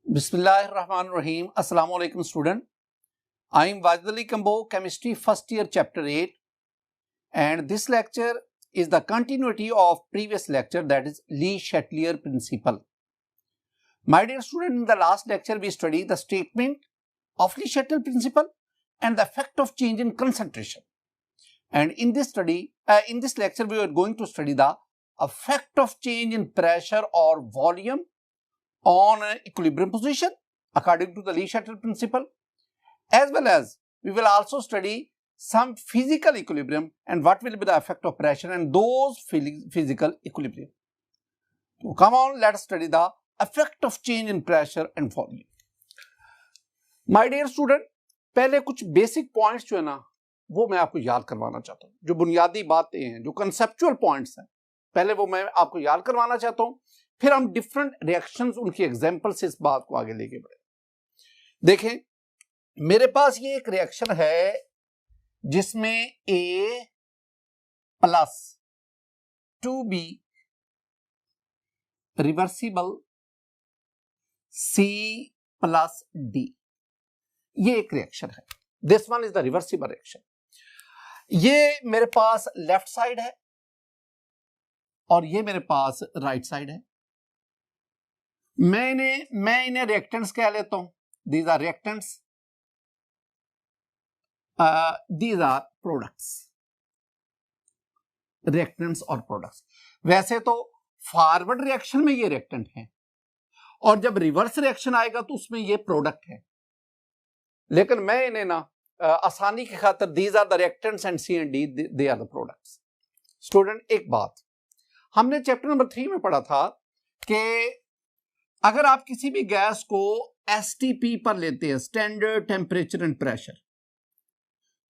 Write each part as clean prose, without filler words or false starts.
Bismillahirrahmanirrahim. Assalamu alaikum student. I am Wajid Ali Kambo, chemistry first year chapter 8, and this lecture is the continuity of previous lecture, that is Le Chatelier principle. My dear student, in the last lecture we studied the statement of Le Chatelier principle and the effect of change in concentration. And in this lecture we are going to study the effect of change in pressure or volume on an equilibrium position according to the Le Chatelier principle, as well as we will also study some physical equilibrium and what will be the effect of pressure and those physical equilibrium. So come on, let us study the effect of change in pressure and volume. My dear student, पहले कुछ basic points जो है ना वो मैं आपको याद करवाना चाहता हूँ, जो बुनियादी बातें हैं, जो कंसेप्चुअल पॉइंट्स हैं, पहले वो मैं आपको याद करवाना चाहता हूँ, फिर हम डिफरेंट रिएक्शंस उनकी एग्जांपल से इस बात को आगे लेके बढ़े। देखें, मेरे पास ये एक रिएक्शन है जिसमें A plus 2B reversible C plus D, ये एक रिएक्शन है। This one is the reversible reaction. ये मेरे पास लेफ्ट साइड है और ये मेरे पास राइट साइड है। मैं इन्हें रिएक्टेंट्स कह लेता हूं। These are reactants, these are products. Reactants और प्रोडक्ट्स, वैसे तो फॉरवर्ड रिएक्शन में ये रिएक्टेंट है और जब रिवर्स रिएक्शन आएगा तो उसमें ये प्रोडक्ट है, लेकिन मैं इन्हें ना आसानी की खातिर these are the reactants and C and D they are the products. Student, एक बात हमने चैप्टर नंबर 3 में पढ़ा था कि अगर आप किसी भी गैस को एसटीपी पर लेते हैं, स्टैंडर्ड टेम्परेचर एंड प्रेशर,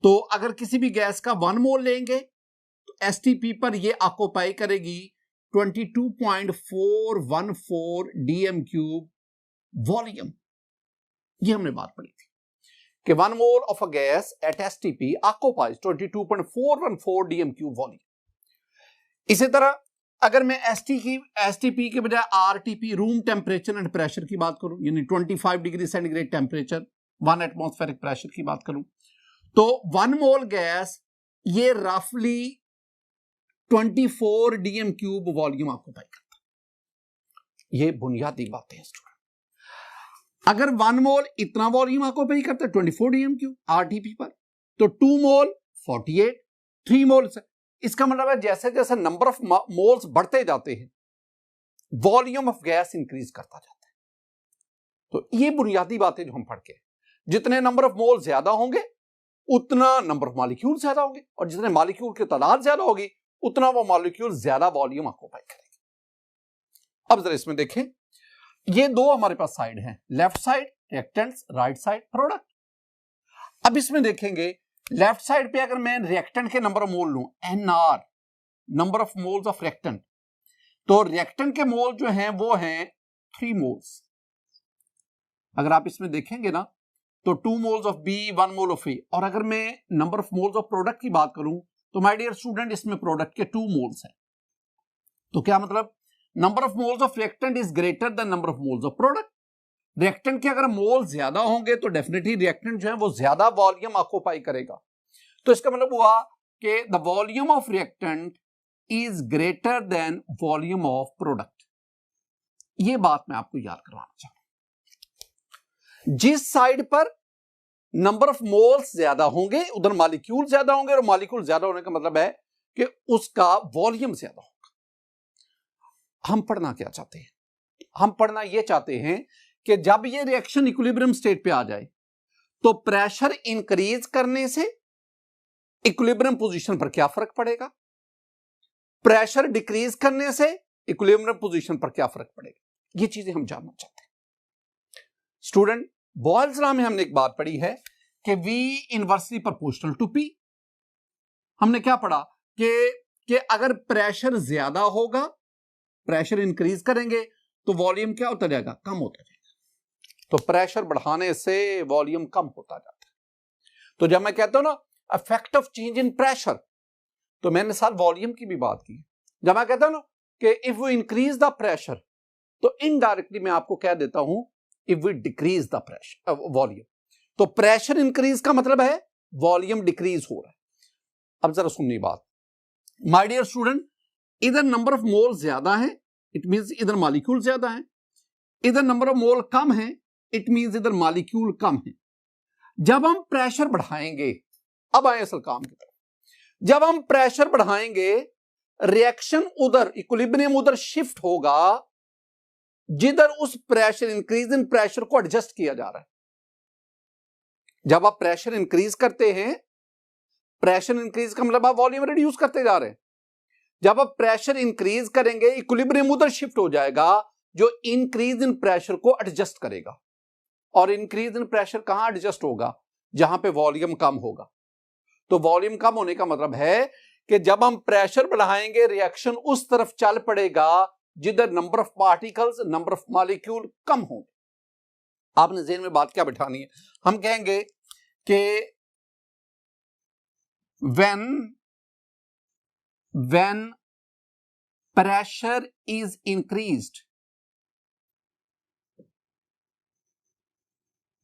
तो अगर किसी भी गैस का 1 मोल लेंगे तो एसटीपी पर ये ऑक्यूपाई करेगी 22.414 डीएम क्यूब वॉल्यूम। ये हमने बात पढ़ी थी कि 1 mole of a gas at STP occupies 22.414 DM cube volume. इसी तरह अगर मैं एसटीपी के बजाय RTP, room temperature and pressure की बात करूं, यानी 25 degree centigrade temperature, 1 atmospheric pressure की बात करूं, तो 1 मोल गैस ये रफली 24 डीएम क्यूब वॉल्यूम ऑक्यूपाई करता है। ये बुनियादी बातें हैं स्टूडेंट। अगर 1 मोल इतना वॉल्यूम ऑक्यूपाई करता है 24 डीएम क्यूब आरटीपी पर, तो 2 मोल 48, 3 मोल, इसका मतलब है जैसे जैसे नंबर ऑफ मोल्स बढ़ते जाते हैं वॉल्यूम ऑफ गैस इंक्रीज करता जाता है। तो ये बुनियादी बातें जो हम पढ़ के, जितने नंबर ऑफ मोल ज्यादा होंगे उतना नंबर ऑफ मॉलिक्यूल ज्यादा होंगे, और जितने मॉलिक्यूल की तादाद ज्यादा होगी उतना वो मॉलिक्यूल ज्यादा वॉल्यूम ऑक्यूपाई करेंगे। अब जरा इसमें देखें, ये दो हमारे पास साइड हैं, left side reactants, right side product. अब इसमें देखेंगे लेफ्ट साइड पे अगर मैं रिएक्टेंट के नंबर ऑफ मोल लूं, NR, number of moles of reactant, तो रिएक्टेंट के मोल जो हैं वो हैं 3 मोल्स। अगर आप इसमें देखेंगे ना तो 2 moles of B, 1 mole of A। और अगर मैं number of moles of product की बात करूं तो माय डियर स्टूडेंट इसमें प्रोडक्ट के 2 मोल्स हैं। तो क्या मतलब, number of moles of reactant is greater then number of moles of product. Reactant के अगर मोल ज्यादा होंगे तो डेफिनेटली रिएक्टेंट जो है वो ज्यादा वॉल्यूम ऑक्यूपाई करेगा। तो इसका मतलब हुआ कि the volume of reactant is greater than volume of product. ये बात मैं आपको याद करवाना चाहता हूं। जिस साइड पर नंबर ऑफ मोल्स ज्यादा होंगे उधर मॉलिक्यूल ज्यादा होंगे, और मॉलिक्यूल ज्यादा होने का मतलब है कि उसका वॉल्यूम ज्यादा होगा। हम पढ़ना क्या चाहते हैं? हम पढ़ना यह चाहते हैं कि जब ये रिएक्शन इक्विलिब्रियम स्टेट पे आ जाए तो प्रेशर इंक्रीज करने से इक्विलिब्रियम पोजीशन पर क्या फर्क पड़ेगा, प्रेशर डिक्रीज करने से इक्विलिब्रियम पोजीशन पर क्या फर्क पड़ेगा, ये चीजें हम जानना चाहते हैं। स्टूडेंट, बॉयल्स लॉ में हमने एक बात पढ़ी है कि V inversely proportional to P। हमने क्या पढ़ा कि अगर प्रेशर ज्यादा होगा, प्रेशर इंक्रीज करेंगे तो वॉल्यूम क्या होता जाएगा, कम होता जाएगा। तो प्रेशर बढ़ाने से वॉल्यूम कम होता जाता है। तो जब मैं कहता हूं ना effect of change in pressure, तो मैंने साथ वॉल्यूम की भी बात की। जब मैं कहता हूं ना कि if we increase the pressure, तो इनडायरेक्टली मैं आपको कह देता हूं if we decrease the pressure volume. तो प्रेशर इंक्रीज का मतलब है वॉल्यूम डिक्रीज हो रहा है। अब जरा सुननी बात, माय डियर स्टूडेंट, इधर नंबर ऑफ मोल ज्यादा है, इट मींस इधर मॉलिक्यूल ज्यादा है, इधर नंबर ऑफ मोल कम है, इट मींस इधर मॉलिक्यूल कम है। जब हम प्रेशर बढ़ाएंगे, अब आए असल काम की तरफ, जब हम प्रेशर बढ़ाएंगे रिएक्शन उधर, इक्विलिब्रियम उधर शिफ्ट होगा जिधर उस प्रेशर इंक्रीज इन प्रेशर को एडजस्ट किया जा रहा है। जब आप प्रेशर इंक्रीज करते हैं, प्रेशर इंक्रीज का मतलब आप वॉल्यूम रिड्यूस करते जा रहे हैं। जब आप प्रेशर इंक्रीज करेंगे इक्विलिब्रियम उधर शिफ्ट हो जाएगा जो इंक्रीज इन प्रेशर को एडजस्ट करेगा। और इंक्रीज इन प्रेशर कहां एडजस्ट होगा? जहां पे वॉल्यूम कम होगा। तो वॉल्यूम कम होने का मतलब है कि जब हम प्रेशर बढ़ाएंगे रिएक्शन उस तरफ चल पड़ेगा जिधर number of particles, number of molecule कम होंगे। आपने ज़हन में बात क्या बिठानी है? हम कहेंगे कि when pressure is increased,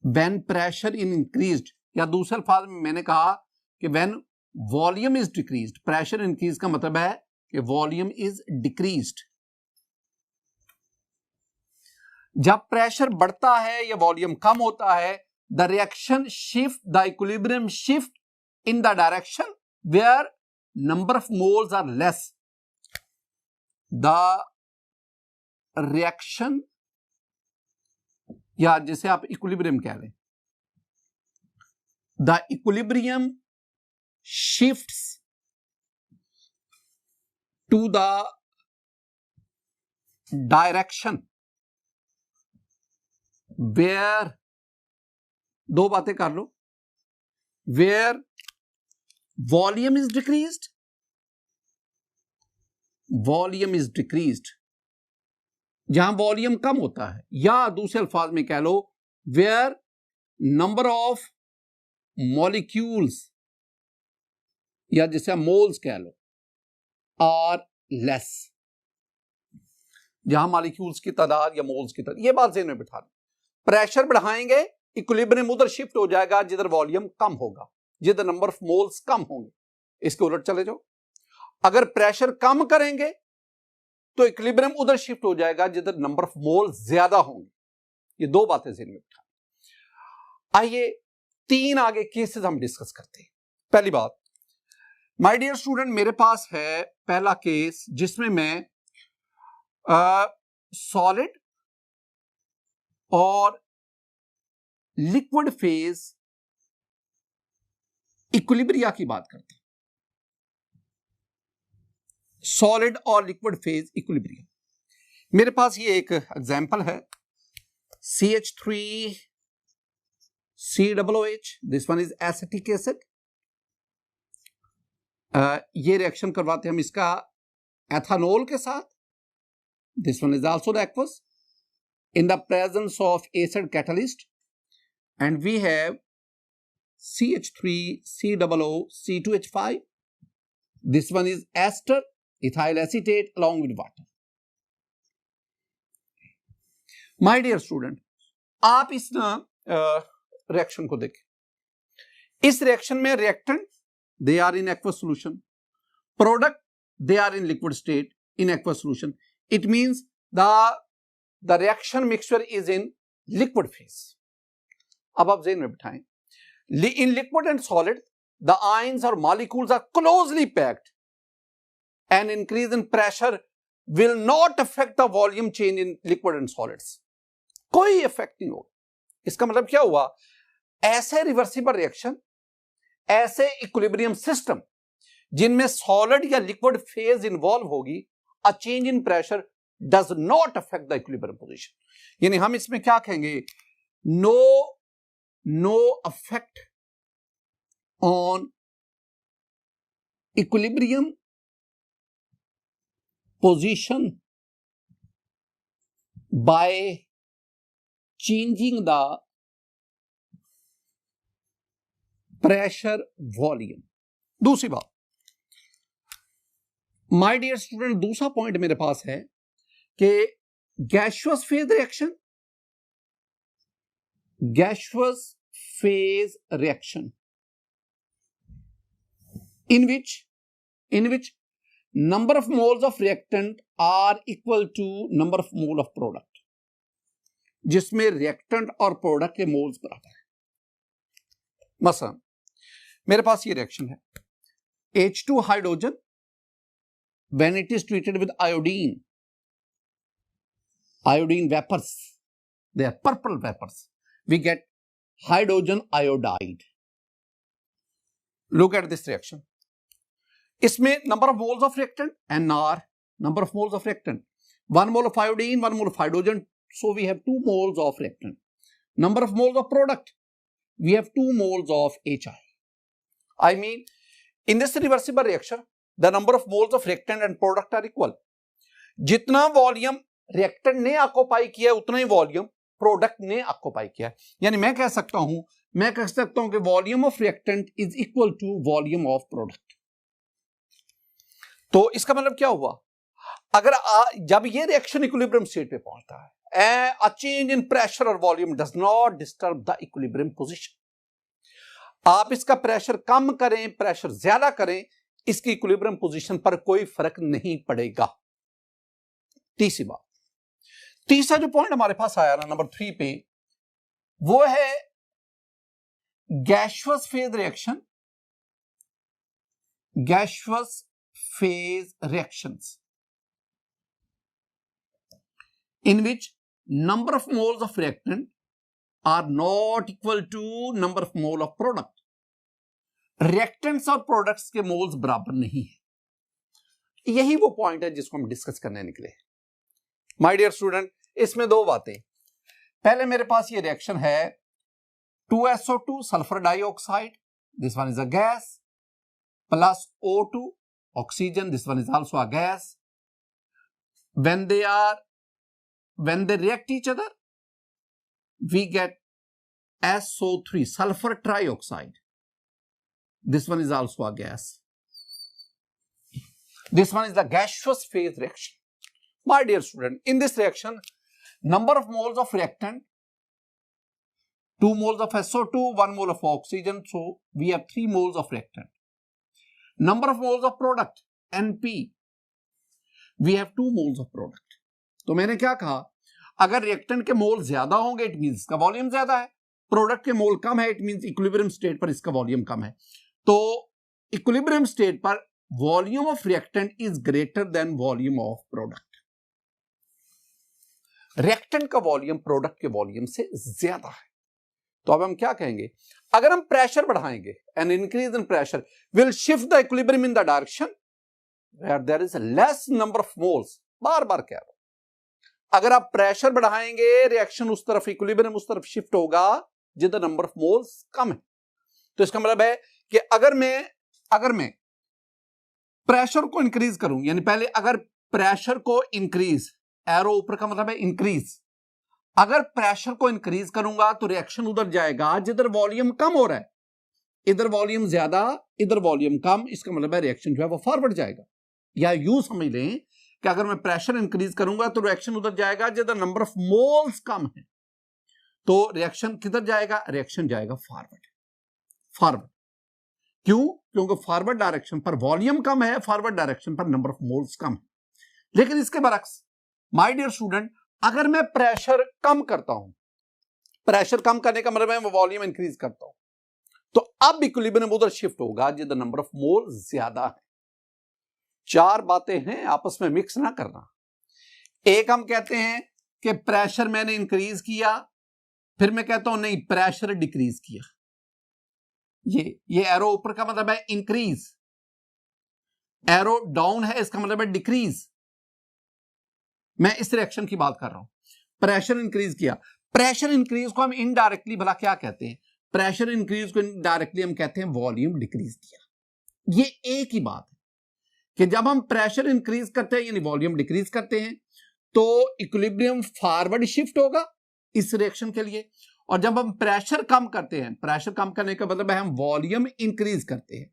when pressure is increased, या दूसरे अल्फाज में मैंने कहा कि when volume is decreased, pressure increase का मतलब है कि volume is decreased। जब प्रेशर बढ़ता है या वॉल्यूम कम होता है, the reaction shift, the equilibrium shift in the direction where number of moles are less. The reaction, या जिसे आप इक्विलिब्रियम कह लें, the equilibrium shifts to the direction where, दो बातें कर लो, where volume is decreased, volume is decreased, जहां वॉल्यूम कम होता है, या दूसरे अल्फाज में कह लो वेयर नंबर ऑफ मॉलिक्यूल्स, या जिसे हम मोल्स कह लो, आर लेस, जहां मॉलिक्यूल्स की तादाद या मोल्स की तादाद। ये बात ज़हन में बिठा लो। प्रेशर बढ़ाएंगे इक्विलिब्रियम उधर शिफ्ट हो जाएगा जिधर वॉल्यूम कम होगा, जिधर नंबर ऑफ मोल्स कम होंगे। इसके उलट चले जाओ, अगर प्रेशर कम करेंगे तो इक्विलिब्रियम उधर शिफ्ट हो जाएगा जिधर नंबर ऑफ मोल ज्यादा होंगे। ये दो बातें ज़हन में बिठा। आइए तीन आगे केसेस हम डिस्कस करते हैं। पहली बात, माय डियर स्टूडेंट, मेरे पास है पहला केस जिसमें मैं सॉलिड और लिक्विड फेज इक्विलिब्रिया की बात करते हैं। सॉलिड और लिक्विड फेज इक्विलिब्रिया। मेरे पास ये एक एग्जांपल है, CH3COOH, this one is acetic acid. ये रिएक्शन करवाते हैं हम इसका एथानॉल के साथ। This one is also the aqueous in the presence of acid catalyst, and we have CH3COOC2H5. This one is ester, ethyl acetate along with water. My dear student, आप इस reaction को देखें। इस रिएक्शन में reactant they are in aqueous solution, product they are in liquid state in aqueous solution. It means the reaction mixture is in liquid phase. अब आप ज़हन में बिठाएं, in liquid and solid the ions or molecules are closely packed and increase in pressure will not affect the volume change in liquid and solids. कोई effect नहीं होगा। इसका मतलब क्या हुआ? ऐसे रिवर्सिबल रिएक्शन, ऐसे इक्विलिब्रियम सिस्टम जिनमें सॉलिड या लिक्विड फेज इन्वॉल्व होगी, a change in pressure does not affect the equilibrium position. यानी हम इसमें क्या कहेंगे? No effect on equilibrium position by changing the pressure volume. दूसरी बात, माय डियर स्टूडेंट, दूसरा पॉइंट मेरे पास है कि gaseous phase reaction gaseous phase reaction in which number of moles of reactant are equal to number of mole of product, जिसमें reactant और product के मोल्स बराबर है। मसलन मेरे पास ये रिएक्शन है H2 hydrogen when it is treated with iodine vapors, they are purple vapors, we get hydrogen iodide. Look at this reaction. इसमें number of moles of reactant NR, number of moles of reactant, 1 mole of iodine, 1 mole of hydrogen, so we have 2 moles of reactant. Number of moles of product, we have 2 moles of HI. I mean, in this reversible reaction, the number of moles of reactant and product are equal. जितना volume reactant ने occupy किया है उतना ही volume product ने occupy किया है। यानी मैं कह सकता हूं कि volume of reactant is equal to volume of product. तो इसका मतलब क्या हुआ, अगर जब ये रिएक्शन इक्विलिब्रियम स्टेट पे पहुंचता है, a change in pressure or volume does not disturb the equilibrium position. आप इसका प्रेशर कम करें, प्रेशर ज्यादा करें, इसकी इक्विलिब्रियम पोजीशन पर कोई फर्क नहीं पड़ेगा। तीसरी बात, तीसरा जो पॉइंट हमारे पास आया ना नंबर 3 पे, वो है gaseous phase reaction, gaseous phase reactions in which number of moles of reactant are not equal to number of mole of product. Reactants और products के moles बराबर नहीं है। यही वो पॉइंट है जिसको हम डिस्कस करने निकले। माय डियर स्टूडेंट, इसमें दो बातें। पहले मेरे पास ये रिएक्शन है 2SO2 sulphur dioxide, this one is a gas, plus O2 oxygen, this one is also a gas. When they react each other, we get SO3, sulfur trioxide. This one is also a gas. This one is the gaseous phase reaction. My dear student, in this reaction, number of moles of reactant, 2 moles of SO2, 1 mole of oxygen, so we have 3 moles of reactant. Number of moles of product, NP, we have 2 moles of product. तो मैंने क्या कहा, अगर reactant के मोल ज्यादा होंगे it means इसका volume ज्यादा है, प्रोडक्ट के मोल कम है इट मींस इक्विलिब्रियम स्टेट पर इसका वॉल्यूम कम है। तो इक्विलिब्रियम स्टेट पर volume of reactant is greater than volume of product. Reactant का वॉल्यूम प्रोडक्ट के वॉल्यूम से ज्यादा है। तो अब हम क्या कहेंगे, अगर हम प्रेशर बढ़ाएंगे, an increase in pressure will shift the equilibrium in the direction where there is less number of moles. बार बार कह रहा हूं, अगर आप प्रेशर बढ़ाएंगे रिएक्शन उस तरफ, इक्विलिब्रियम उस तरफ शिफ्ट होगा जिधर नंबर ऑफ मोल्स कम है। तो इसका मतलब है कि अगर मैं प्रेशर को इंक्रीज करूं, यानी पहले अगर प्रेशर को इंक्रीज, एरो ऊपर का मतलब है इंक्रीज, अगर प्रेशर को इंक्रीज करूंगा तो रिएक्शन उधर जाएगा जिधर वॉल्यूम कम हो रहा है। इधर वॉल्यूम ज्यादा, इधर वॉल्यूम कम, इसका मतलब है रिएक्शन जो है वो फॉरवर्ड जाएगा। या यूं समझ लें कि अगर मैं प्रेशर इंक्रीज करूंगा तो रिएक्शन उधर जाएगा जिधर नंबर ऑफ मोल्स कम है। तो रिएक्शन किधर जाएगा, रिएक्शन जाएगा फॉरवर्ड। क्यों? क्योंकि फॉरवर्ड डायरेक्शन पर वॉल्यूम कम है, फॉरवर्ड डायरेक्शन पर नंबर ऑफ मोल्स कम है। लेकिन इसके बरक्स माय डियर स्टूडेंट, अगर मैं प्रेशर कम करता हूं, प्रेशर कम करने का मतलब है मैं वॉल्यूम इंक्रीज करता हूं, तो अब इक्विलिब्रियम उधर शिफ्ट होगा जिधर नंबर ऑफ मोल ज्यादा है। 4 बातें हैं, आपस में मिक्स ना करना। एक हम कहते हैं कि प्रेशर मैंने इंक्रीज किया, फिर मैं कहता हूं नहीं प्रेशर डिक्रीज किया। ये एरो ऊपर का मतलब है इंक्रीज, एरो डाउन है इसका मतलब है डिक्रीज। मैं इस रिएक्शन की बात कर रहा हूं, प्रेशर इंक्रीज किया। प्रेशर इंक्रीज को हम इनडायरेक्टली भला क्या कहते हैं, प्रेशर इंक्रीज को इनडायरेक्टली हम कहते हैं वॉल्यूम डिक्रीज किया। ये एक ही बात है कि जब हम प्रेशर इंक्रीज करते हैं यानी वॉल्यूम डिक्रीज करते हैं तो इक्विलिब्रियम फॉरवर्ड शिफ्ट होगा इस रिएक्शन के लिए, और जब हम प्रेशर कम करते हैं, प्रेशर कम करने का मतलब है हम वॉल्यूम इंक्रीज करते हैं,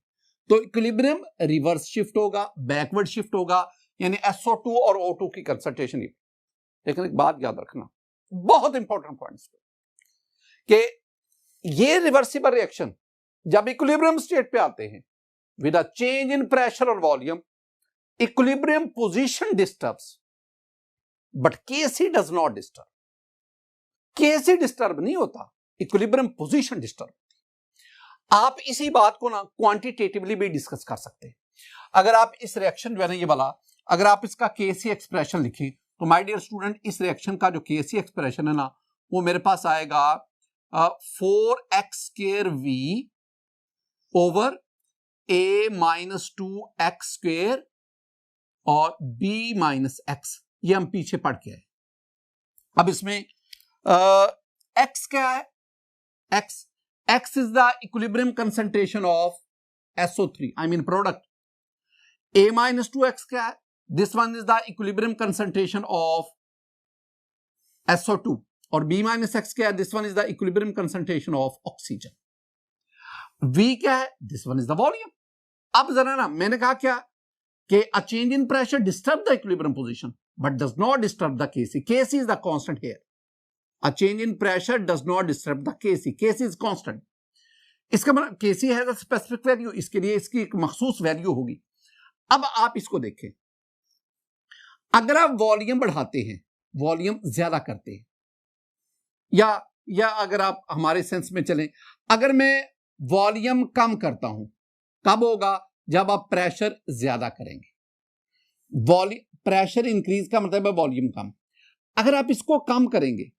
तो इक्विलिब्रियम रिवर्स शिफ्ट होगा, बैकवर्ड शिफ्ट होगा, यानी SO2 और O2 की कंसंट्रेशन। लेकिन एक बात याद रखना, बहुत इंपॉर्टेंट पॉइंट, कि ये रिवर्सिबल रिएक्शन जब इक्विलिब्रियम स्टेट पे आते हैं with a change in pressure or volume, equilibrium position disturbs but KC does not disturb. KC disturb नहीं होता, इक्विलिब्रियम पोजीशन डिस्टर्ब। आप इसी बात को ना क्वांटिटेटिवली भी डिस्कस कर सकते हैं। अगर आप इस रिएक्शन जो है ना ये वाला, अगर आप इसका केसी एक्सप्रेशन लिखें तो माय डियर स्टूडेंट इस रिएक्शन का जो केसी एक्सप्रेशन है ना वो मेरे पास आएगा 4x² v over a minus 2x² और b माइनस x। ये हम पीछे पढ़ के आए। अब इसमें x क्या है? x is the equilibrium concentration of SO3, I mean product. A minus 2x क्या है? This one is the equilibrium concentration of SO2 और B minus x क्या है? This one is the equilibrium concentration of oxygen. V क्या है? This one is the volume. अब जरा ना मैंने कहा क्या कि a change in pressure disturb the equilibrium position but does not disturb the Kc. Kc is the constant here. A change in pressure does not disturb the Kc. Kc is constant. इसका मतलब Kc has a specific value, इसके लिए इसकी एक मखसूस value होगी। अब आप इसको देखें, अगर आप वॉल्यूम बढ़ाते हैं, वॉल्यूम ज्यादा करते हैं, या अगर आप हमारे सेंस में चलें, अगर मैं वॉल्यूम कम करता हूं, कब होगा? जब आप प्रेशर ज्यादा करेंगे। प्रेशर इंक्रीज का मतलब है वॉल्यूम कम। अगर आप इसको कम करेंगे,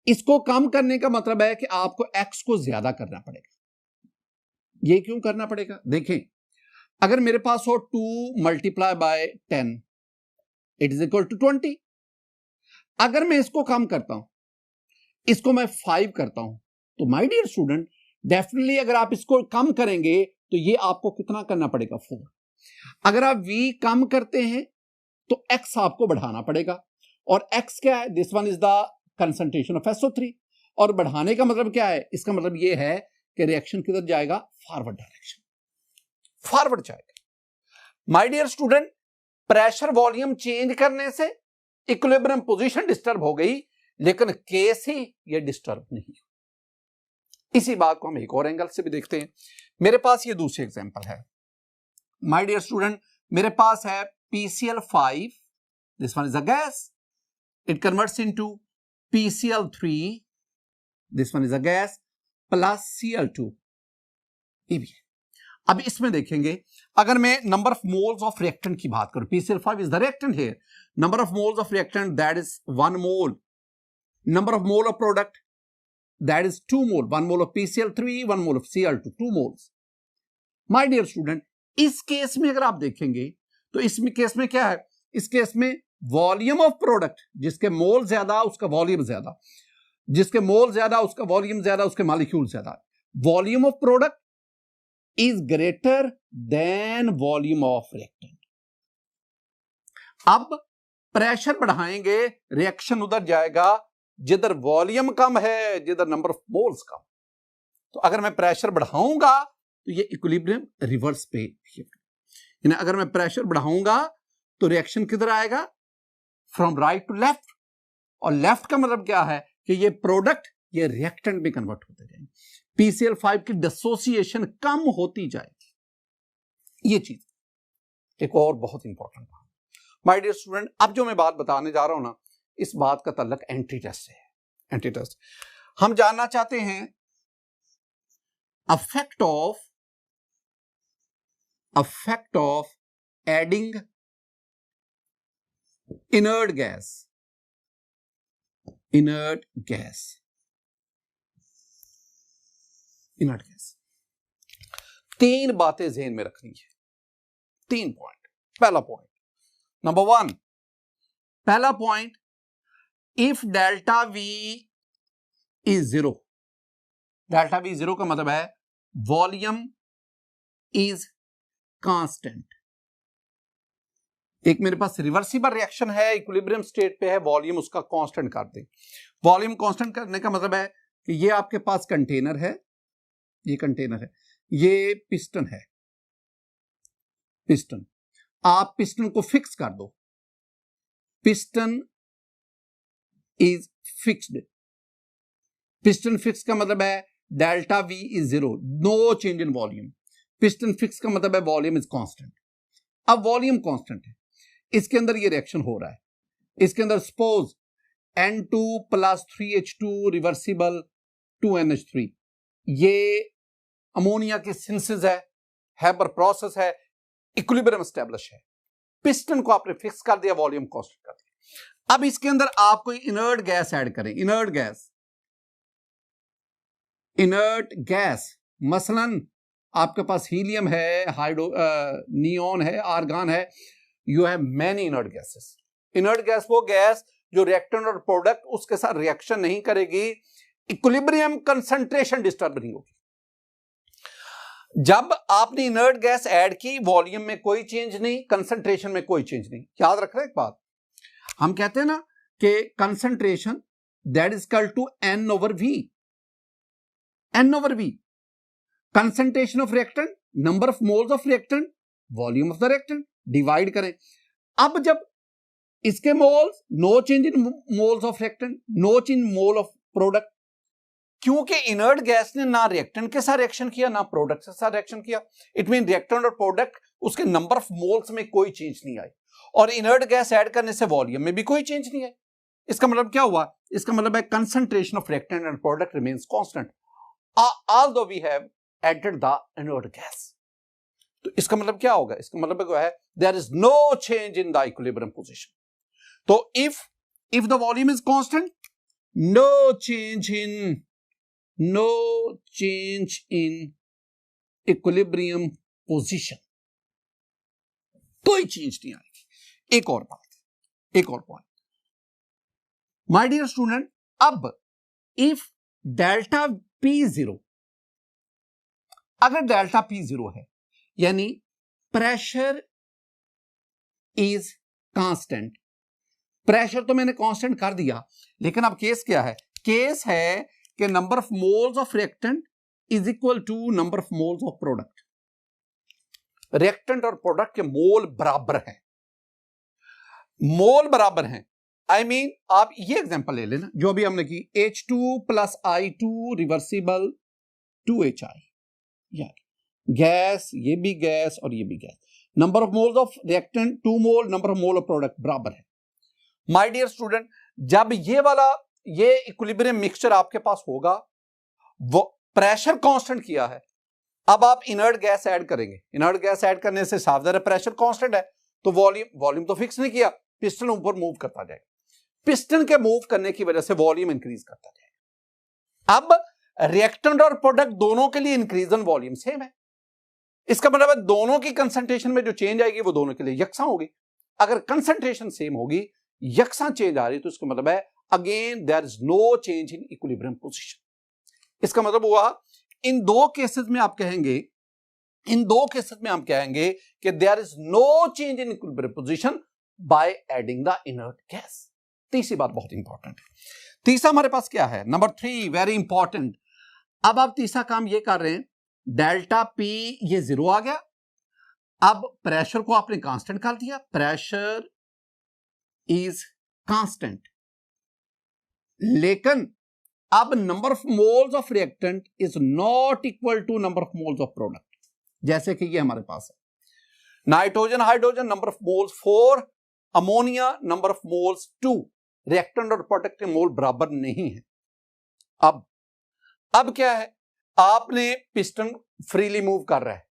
इसको कम करने का मतलब है कि आपको x को ज्यादा करना पड़ेगा। ये क्यों करना पड़ेगा? देखें, अगर मेरे पास हो 2 multiply by 10 it is equal to 20। अगर मैं इसको कम करता हूं, इसको मैं 5 करता हूं, तो माय डियर स्टूडेंट डेफिनेटली अगर आप इसको कम करेंगे तो ये आपको कितना करना पड़ेगा? 4। अगर आप v कम करते हैं तो x आपको बढ़ाना पड़ेगा, और x क्या है? This one is the concentration of SO3। और बढ़ाने का मतलब क्या है? इसका मतलब ये है कि रिएक्शन किधर जाएगा? फॉरवर्ड डायरेक्शन, फॉरवर्ड जाएगा। My dear student, pressure volume change करने से इक्विलिब्रियम पोजीशन डिस्टर्ब हो गई, लेकिन केसी ये डिस्टर्ब नहीं। इसी बात को हम एक और एंगल से भी देखते हैं। मेरे पास ये दूसरी एग्जांपल है। माय डियर स्टूडेंट, मेरे पास है PCl5, this one is a gas, it converts into PCl3, this one is a gas, plus Cl2, ये भी है। अब इसमें देखेंगे, अगर मैं number of moles of reactant की बात करूं, PCl5 is the reactant here, number of moles of reactant that is 1 mole, number of mole of product that is 2 mole, 1 mole of PCl3, 1 mole of Cl2, 2 moles. My dear student, इस case में अगर आप देखेंगे तो इसमें case में क्या है? इस केस में वॉल्यूम ऑफ प्रोडक्ट, जिसके मोल ज्यादा उसका वॉल्यूम ज्यादा, जिसके मोल ज्यादा उसका वॉल्यूम ज्यादा, उसके मॉलिक्यूल ज्यादा। Volume of product is greater than volume of reactant। अब प्रेशर बढ़ाएंगे, रिएक्शन उधर जाएगा जिधर वॉल्यूम कम है, जिधर नंबर ऑफ मोल्स कम। तो अगर मैं प्रेशर बढ़ाऊंगा तो ये इक्विलिब्रियम रिवर्स पे शिफ्ट, यानी अगर मैं प्रेशर बढ़ाऊंगा तो रिएक्शन किधर आएगा? From right to left. और लेफ्ट का मतलब क्या है कि ये प्रोडक्ट ये रिएक्टेंट में कन्वर्ट होते जाएंगे, PCl5 की डिसोसिएशन कम होती जाएगी। ये चीज एक और बहुत इंपॉर्टेंट बात। माय डियर स्टूडेंट, अब जो मैं बात बताने जा रहा हूं ना, इस बात का ताल्लुक एंटी टेस्ट से है। एंटी टेस्ट हम जानना चाहते हैं affect of adding inert gas. तीन बातें ज़हन में रखनी है, 3 पॉइंट। पहला पॉइंट, नंबर 1, पहला point, if delta V is 0, delta V 0 का मतलब है वॉल्यूम इज कांस्टेंट। एक मेरे पास रिवर्सिबल रिएक्शन है, इक्विलिब्रियम स्टेट पे है, वॉल्यूम उसका कांस्टेंट कर दें। वॉल्यूम कांस्टेंट करने का मतलब है कि ये आपके पास कंटेनर है, ये कंटेनर है, ये पिस्टन है, पिस्टन। आप पिस्टन को फिक्स कर दो, piston is fixed, piston fix का मतलब है delta V is 0, no change in volume. Piston fix का मतलब है वॉल्यूम इज कांस्टेंट। अब वॉल्यूम कांस्टेंट है, इसके अंदर ये रिएक्शन हो रहा है, इसके अंदर suppose N2 plus 3H2 reversible 2NH3, ये अमोनिया की सिंथेसिस है, हैबर प्रोसेस है, इक्विलिब्रियम एस्टेब्लिश है। पिस्टन को आपने फिक्स कर दिया, वॉल्यूम कांस्टेंट कर दिया। अब इसके अंदर आप कोई इनर्ट गैस ऐड करें, इनर्ट गैस मसलन आपके पास हीलियम है, नियोन है, आर्गन है, you have many inert gases. Inert gas वो गैस जो रिएक्टेंट और प्रोडक्ट उसके साथ रिएक्शन नहीं करेगी, इक्विलिब्रियम कंसंट्रेशन डिस्टर्ब नहीं होगी। जब आपने इनर्ट गैस ऐड की, वॉल्यूम में कोई चेंज नहीं, कंसंट्रेशन में कोई चेंज नहीं। याद रख रहे हैं एक बात, हम कहते हैं ना कि concentration that is equal to N over V। N over V concentration of reactant, number of moles of reactant, volume of the reactant, divide करें। अब जब इसके moles, no change in moles of reactant, no change mole of product, क्योंकि inert gas ने ना reactant के साथ reaction किया ना प्रोडक्ट के साथ रिएक्शन किया, इट मीन रिएक्टेंट और प्रोडक्ट उसके नंबर ऑफ मोल्स में कोई चेंज नहीं आई, और इनर्ट गैस ऐड करने से वॉल्यूम में भी कोई चेंज नहीं आई। इसका मतलब क्या हुआ? इसका मतलब है concentration of reactant and product remains constant although we have added the inert gas। तो इसका मतलब क्या होगा? इसका मतलब क्या है? there is no change in the equilibrium position। तो if the volume is constant, no change in equilibrium position, कोई चेंज नहीं आएगी। एक और बात, एक और पॉइंट माय डियर स्टूडेंट, अब इफ डेल्टा P0, अगर डेल्टा P0 है यानी प्रेशर इज कांस्टेंट, प्रेशर तो मैंने कांस्टेंट कर दिया, लेकिन अब केस क्या है? केस है कि number of moles of reactant is equal to number of moles of product. Reactant और प्रोडक्ट के मोल बराबर हैं, मोल बराबर हैं। आई मीन आप ये एग्जांपल ले लेना जो अभी हमने की, H2 plus I2 reversible 2HI, यार गैस, ये भी गैस और ये भी gas, number of moles of reactant 2 mole, number of mole of product बराबर है। माय डियर स्टूडेंट, जब ये इक्विलिब्रियम मिक्सचर आपके पास होगा, वो प्रेशर कांस्टेंट किया है, अब आप इनर्ट गैस ऐड करेंगे, इनर्ट गैस ऐड करने से साफ ज़ाहिर है प्रेशर कांस्टेंट है, तो वॉल्यूम तो फिक्स नहीं किया, पिस्टन ऊपर मूव करता जाएगा, पिस्टन के मूव करने की वजह से वॉल्यूम इंक्रीज करता जाएगा। अब रिएक्टेंट और प्रोडक्ट दोनों के लिए इंक्रीज इन वॉल्यूम सेम है, इसका मतलब है दोनों की कंसंट्रेशन में जो चेंज आएगी वो दोनों के लिए यकसां होगी। अगर कंसंट्रेशन सेम होगी, यकसां चेंज आ रही, तो इसका मतलब है again there is no change in equilibrium position. इसका मतलब हुआ इन दो केसेस में आप कहेंगे, कि there is no change in equilibrium position by adding the inert gas. तीसरी बात बहुत इंपॉर्टेंट है, तीसरा हमारे पास क्या है? Number 3, very important. अब आप तीसरा काम ये कर रहे हैं, डेल्टा P ये 0 आ गया, अब प्रेशर को आपने कांस्टेंट कर दिया, प्रेशर इज कांस्टेंट, लेकिन अब number of moles of reactant is not equal to number of moles of product. जैसे कि ये हमारे पास है, nitrogen hydrogen number of moles 4, ammonia number of moles 2, reactant और प्रोडक्ट के मोल बराबर नहीं है। अब क्या है? आपने पिस्टन फ्रीली मूव कर रहा है,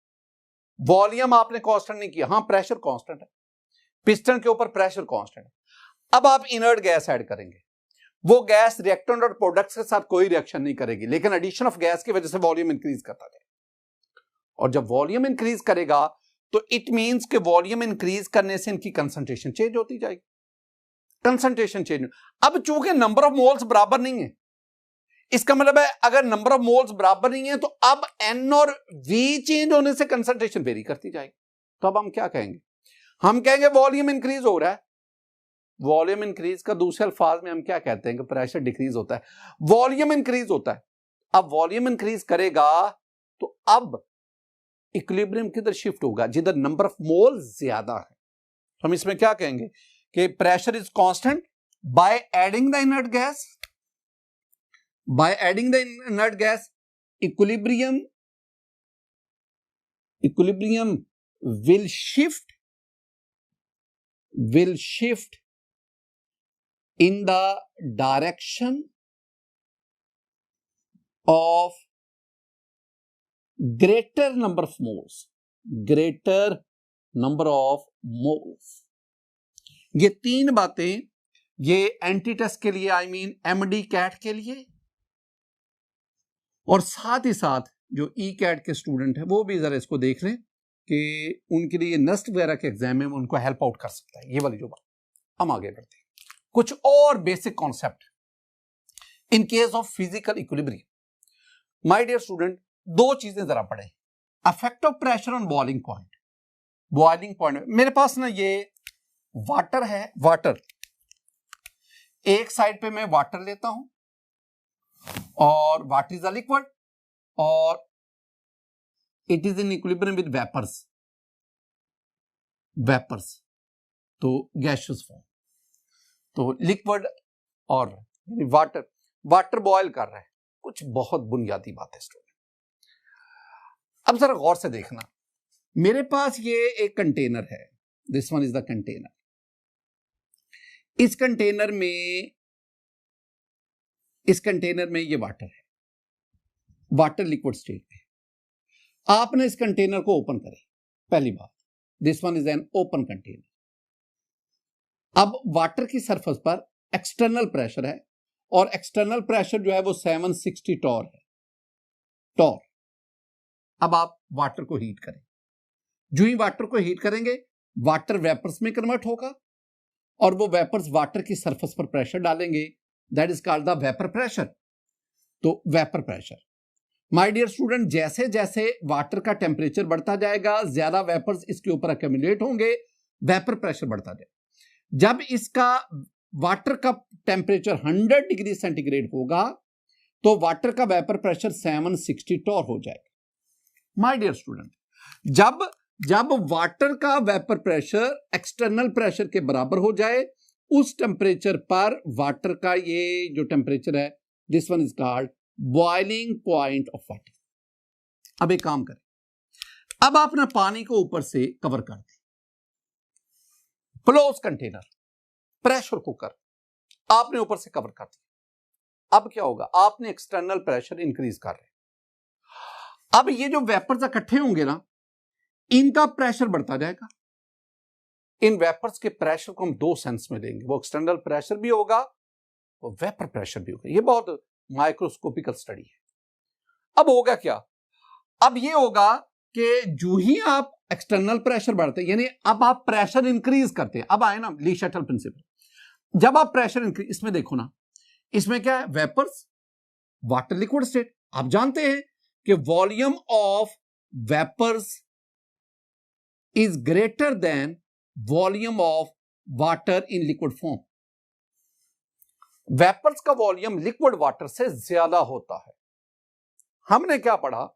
वॉल्यूम आपने कांस्टेंट नहीं किया, हां प्रेशर कांस्टेंट है, पिस्टन के ऊपर प्रेशर कांस्टेंट है। अब आप इनर्ट गैस ऐड करेंगे, वो गैस रिएक्टेंट और प्रोडक्ट्स के साथ कोई रिएक्शन नहीं करेगी, लेकिन एडिशन ऑफ गैस की वजह से वॉल्यूम इंक्रीज करता जाएगा, और जब वॉल्यूम इंक्रीज करेगा तो इट मींस कि वॉल्यूम इंक्रीज करने से इनकी कंसंट्रेशन चेंज होती जाएगी, कंसंट्रेशन चेंज। अब चूंकि नंबर ऑफ मोल्स बराबर नहीं है, इसका मतलब है अगर नंबर ऑफ मोल्स बराबर नहीं है तो अब N और V चेंज होने से कंसंट्रेशन वेरी करती जाएगी। तो अब हम क्या कहेंगे? हम कहेंगे वॉल्यूम इंक्रीज हो रहा है। वॉल्यूम इंक्रीज का दूसरे अल्फाज में हम क्या कहते हैं कि प्रेशर डिक्रीज होता है, वॉल्यूम इंक्रीज होता है। अब वॉल्यूम इंक्रीज करेगा तो अब इक्विलिब्रियम किधर शिफ्ट होगा? जिधर नंबर ऑफ मोल ज्यादा है। हम इसमें क्या कहेंगे कि pressure is constant bye adding the inert gas, by adding the inert gas, equilibrium will shift in the direction of greater number of moles. ये तीन बातें, ये एंटी टेस्ट के लिए, आई मीन एमडी कैट के लिए, और साथ ही साथ जो ई कैट के स्टूडेंट है वो भी जरा इसको देख लें कि उनके लिए नस्ट वगैरह के एग्जाम में उनको हेल्प आउट कर सकता है ये वाली जो बात। हम आगे बढ़ते हैं, कुछ और basic concept in case of physical equilibrium. My dear student, दो चीजें जरा पढ़ें। Effect of pressure on boiling point. मेरे पास ना ये वाटर है, वाटर एक साइड पे मैं वाटर लेता हूं और वाटर इज अ लिक्विड और it is in equilibrium with vapours, तो गैसियस फॉर्म। तो लिक्विड और वाटर बॉयल कर रहा है, कुछ बहुत बुनियादी बात है स्टूडेंट। अब जरा गौर से देखना, मेरे पास ये एक कंटेनर है, this one is the container. इस कंटेनर में ये वाटर है, वाटर लिक्विड स्टेट में। आपने इस कंटेनर को ओपन करें, पहली बात, this one is an open container. अब वाटर की सरफेस पर एक्सटर्नल प्रेशर है और एक्सटर्नल प्रेशर जो है वो 760 टॉर है, टॉर। अब आप वाटर को हीट करें, जो ही वाटर को हीट करेंगे वाटर वेपर्स में कन्वर्ट होगा और वो वेपर्स वाटर की सरफेस पर प्रेशर डालेंगे, that is called the vapour pressure. तो vapour pressure, my dear student, जैसे जैसे वाटर का टेम्परेचर बढ़ता जाएगा ज्यादा वेपर्स इसके ऊपर अक्यूमुलेट होंगे, वेपर प्रेशर बढ़ता जाएगा। जब इसका वाटर का टेम्परेचर 100 डिग्री सेंटीग्रेड होगा तो वाटर का वेपर प्रेशर 760 टॉर हो जाएगा। माय डियर स्टूडेंट, जब वाटर का वेपर प्रेशर एक्सटर्नल प्रेशर के बराबर हो जाए, उस टेम्परेचर पर वाटर का ये जो टेम्परेचर है, this one is called boiling point of water. अब एक काम करें, अब आपने पानी को ऊपर से कवर कर दिया, क्लोज कंटेनर, प्रेशर कुकर आपने ऊपर से कवर कर दिया। अब क्या होगा, आपने एक्सटर्नल प्रेशर इंक्रीज कर रहे। अब ये जो वेपर्स इकट्ठे होंगे ना, इनका प्रेशर बढ़ता जाएगा। इन वेपर्स के प्रेशर को हम दो सेंस में लेंगे, वो एक्सटर्नल प्रेशर भी होगा, वो वेपर प्रेशर भी होगा। ये बहुत माइक्रोस्कोपिकल स्टडी है। अब होगा क्या, अब ये होगा कि जो ही आप एक्सटर्नल प्रेशर बढ़ते हैं, यानी अब आप प्रेशर इंक्रीज करते हैं। अब आए ना ली शटल प्रिंसिपल, जब आप प्रेशर इंक्रीज, इसमें देखो ना, इसमें क्या है, वेपर्स, वाटर लिक्विड स्टेट। आप जानते हैं कि volume of vapours is greater than volume of water in liquid form. Vapours का वॉल्यूम लिक्विड वाटर से ज्यादा होता है। हमने क्या पढ़ा,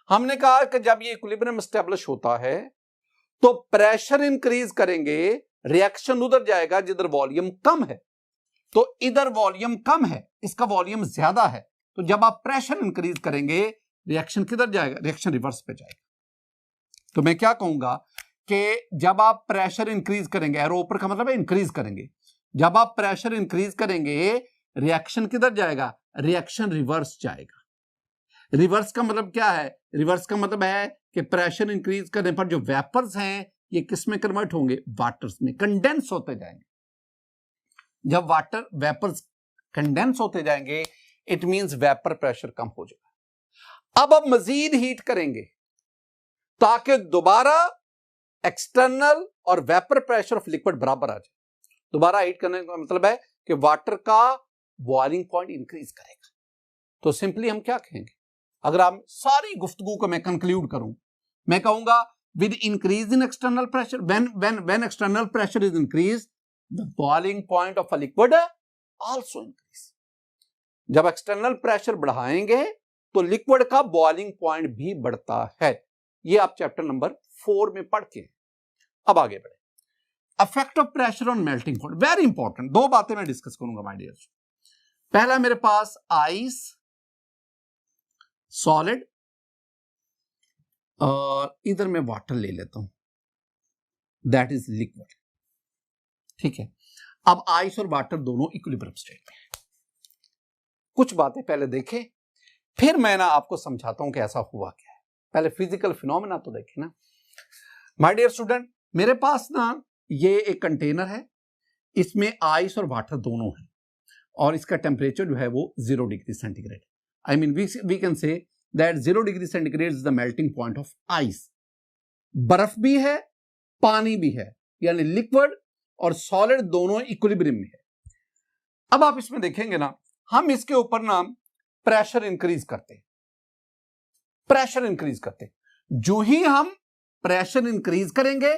हमने कहा कि जब ये इक्विलिब्रियम एस्टेब्लिश होता है तो प्रेशर इंक्रीज करेंगे, रिएक्शन उधर जाएगा जिधर वॉल्यूम कम है। तो इधर वॉल्यूम कम है, इसका वॉल्यूम ज्यादा है, तो जब आप प्रेशर इंक्रीज करेंगे रिएक्शन किधर जाएगा, रिएक्शन रिवर्स पे जाएगा। तो मैं क्या कहूंगा कि जब आप प्रेशर इंक्रीज करेंगे, एरो ऊपर का मतलब है इंक्रीज करेंगे, जब आप प्रेशर इंक्रीज करेंगे रिएक्शन किधर जाएगा, रिएक्शन रिवर्स जाएगा। रिवर्स का मतलब क्या है, रिवर्स का मतलब है कि प्रेशर इंक्रीज करने पर जो वेपर्स हैं ये किस में कन्वर्ट होंगे, वाटर्स में, कंडेंस होते जाएंगे। जब वाटर वेपर्स कंडेंस होते जाएंगे इट मींस वेपर प्रेशर कम हो जाएगा। अब आप मजीद हीट करेंगे ताकि दोबारा एक्सटर्नल और वेपर प्रेशर ऑफ लिक्विड बराबर आ जाए। दोबारा हीट करने का मतलब है कि वाटर का बॉइलिंग पॉइंट इंक्रीज करेगा। तो सिंपली हम क्या कहेंगे, अगर आप सारी गुफ्तगू को मैं कंक्लूड करूं, मैं कहूंगा with increase in external pressure, when external pressure is increase the boiling point of a liquid also increase. जब एक्सटर्नल प्रेशर बढ़ाएंगे तो लिक्विड का बॉइलिंग पॉइंट भी बढ़ता है। ये आप चैप्टर नंबर 4 में पढ़ के। अब आगे बढ़े, effect of pressure on melting point, very important. दो बातें मैं डिस्कस करूंगा माय डियर। पहला मेरे पास आइस, सॉलिड, और इधर मैं वाटर ले लेता हूं, दैट इज लिक्विड। ठीक है, अब आइस और वाटर दोनों इक्विलिब्रियम स्टेट में है। कुछ बातें पहले देखें, फिर मैं ना आपको समझाता हूं कि ऐसा हुआ क्या है। पहले फिजिकल फिनोमेना तो देखें ना। माय डियर स्टूडेंट, मेरे पास ना ये एक कंटेनर है, इसमें आइस और वाटर दोनों है, और इसका टेम्परेचर जो है वो 0 degree centigrade. I mean we can say that 0 degree centigrade is the melting point of ice. बर्फ भी है, पानी भी है, यानी लिक्विड और सॉलिड दोनों इक्विलिब्रियम में है। अब आप इसमें देखेंगे ना, हम इसके ऊपर ना प्रेशर इंक्रीज करते, प्रेशर इंक्रीज करते। जो ही हम प्रेशर इंक्रीज करेंगे,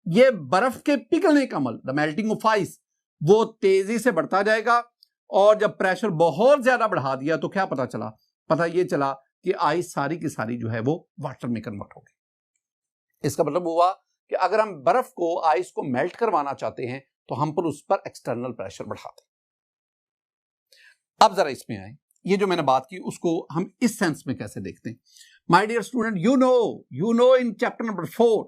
ये बर्फ के पिघलने का अमल, द मेल्टिंग ऑफ आइस, वो तेजी से बढ़ता जाएगा। और जब प्रेशर बहुत ज्यादा बढ़ा दिया तो क्या पता चला? पता ये चला कि आइस सारी की सारी जो है वो वाटर में कन्वर्ट हो गई। इसका मतलब हुआ कि अगर हम बर्फ को, आइस को मेल्ट करवाना चाहते हैं तो हम पर उस पर एक्सटर्नल प्रेशर बढ़ाते हैं। अब जरा इसमें आए, ये जो मैंने बात की उसको हम इस सेंस में कैसे देखते हैं। My dear student, you know in chapter number 4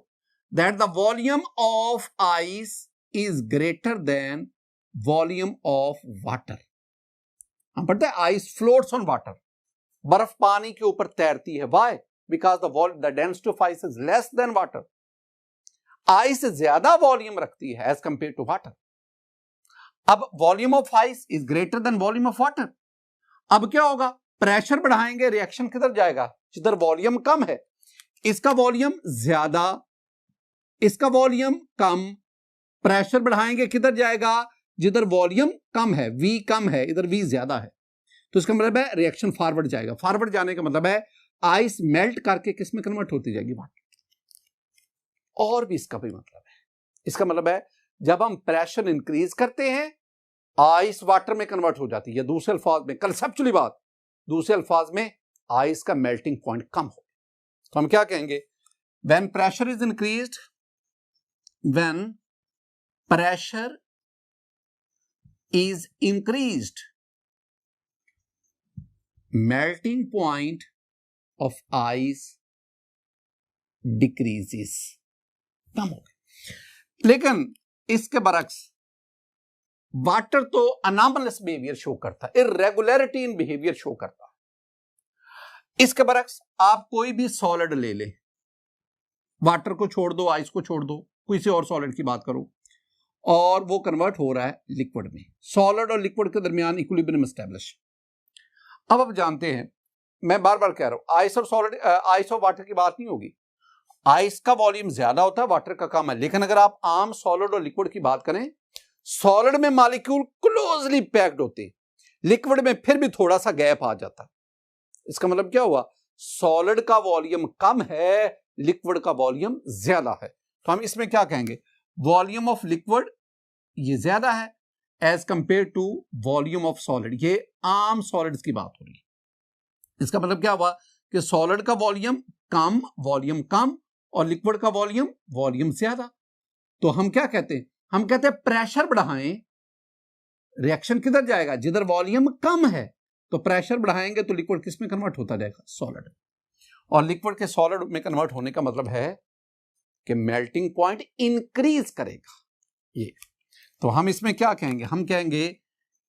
that the volume of ice is greater than volume of water. हम पढ़ते हैं आइस फ्लोट्स ऑन वाटर, बर्फ पानी के ऊपर तैरती है। Why? Because the density of ice is less than water. Ice ज्यादा वॉल्यूम रखती है एज कंपेयर टू वाटर। अब volume of ice is greater than volume of water. अब क्या होगा? प्रेशर बढ़ाएंगे, रिएक्शन किधर जाएगा? जिधर वॉल्यूम कम है। इसका वॉल्यूम ज्यादा, इसका वॉल्यूम कम, प्रेशर बढ़ाएंगे किधर जाएगा? जिधर वॉल्यूम कम है, V कम है, इधर V ज्यादा है। तो इसका मतलब है रिएक्शन फॉरवर्ड जाएगा। फॉरवर्ड जाने का मतलब है आइस मेल्ट करके किस में कन्वर्ट होती जाएगी? वाटर। और भी इसका भी मतलब है, इसका मतलब है जब हम प्रेशर इंक्रीज करते हैं, आइस वाटर में कन्वर्ट हो जाती है। दूसरे अल्फाज में, कंसेप्चुअली बात, दूसरे अल्फाज में आइस का मेल्टिंग पॉइंट कम हो। तो हम क्या कहेंगे? When pressure is increased, when pressure is increased, melting point of ice decreases, कम हो गया। लेकिन इसके बरक्स वाटर तो अनॉमलस बिहेवियर शो करता है, इरेगुलरिटी इन बिहेवियर शो करता है। इसके बरक्स आप कोई भी सॉलिड ले ले, वाटर को छोड़ दो, आइस को छोड़ दो, किसी और सॉलिड की बात करो, और वो कन्वर्ट हो रहा है लिक्विड में। सॉलिड और लिक्विड के दरमियान इक्विलिब्रियम एस्टैब्लिश। अब आप जानते हैं, मैं बार बार कह रहा हूं, आइस और सॉलिड, आइस और वाटर की बात नहीं होगी। आइस का वॉल्यूम ज्यादा होता है, वाटर का कम है। लेकिन अगर आप आम सॉलिड और लिक्विड की बात करें, सॉलिड में मॉलिक्यूल क्लोजली पैक्ड होते, लिक्विड में फिर भी थोड़ा सा गैप आ जाता। इसका मतलब क्या हुआ? सॉलिड का वॉल्यूम कम है, लिक्विड का वॉल्यूम ज्यादा है। तो हम इसमें क्या कहेंगे? वॉल्यूम ऑफ लिक्विड ये ज्यादा है as compare to volume of solid. ये आम सॉलिड्स की बात हो रही है। इसका मतलब क्या हुआ कि सॉलिड का वॉल्यूम कम, और लिक्विड का वॉल्यूम ज्यादा। तो हम क्या कहते हैं? हम कहते हैं प्रेशर बढ़ाएं, रिएक्शन किधर जाएगा? जिधर वॉल्यूम कम है। तो प्रेशर बढ़ाएंगे तो लिक्विड किस में कन्वर्ट होता जाएगा? सॉलिड। और लिक्विड के सॉलिड में कन्वर्ट होने का मतलब है कि मेल्टिंग पॉइंट इंक्रीज करेगा। ये तो हम इसमें क्या कहेंगे? हम कहेंगे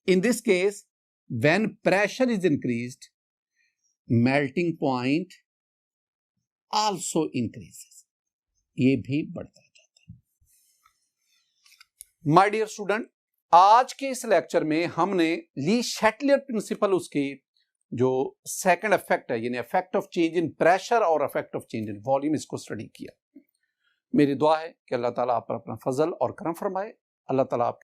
in this case when pressure is increased, melting point also increases, ये भी बढ़ता जाता है। माय डियर स्टूडेंट, आज के इस लेक्चर में हमने ली शैटलियर प्रिंसिपल, उसकी जो सेकंड इफेक्ट है, यानी effect of change in pressure or effect of change in volume, इसको स्टडी किया। मेरी दुआ है कि अल्लाह ताला आप पर अपना फजल और करम फरमाए। अल्लाह ताला आप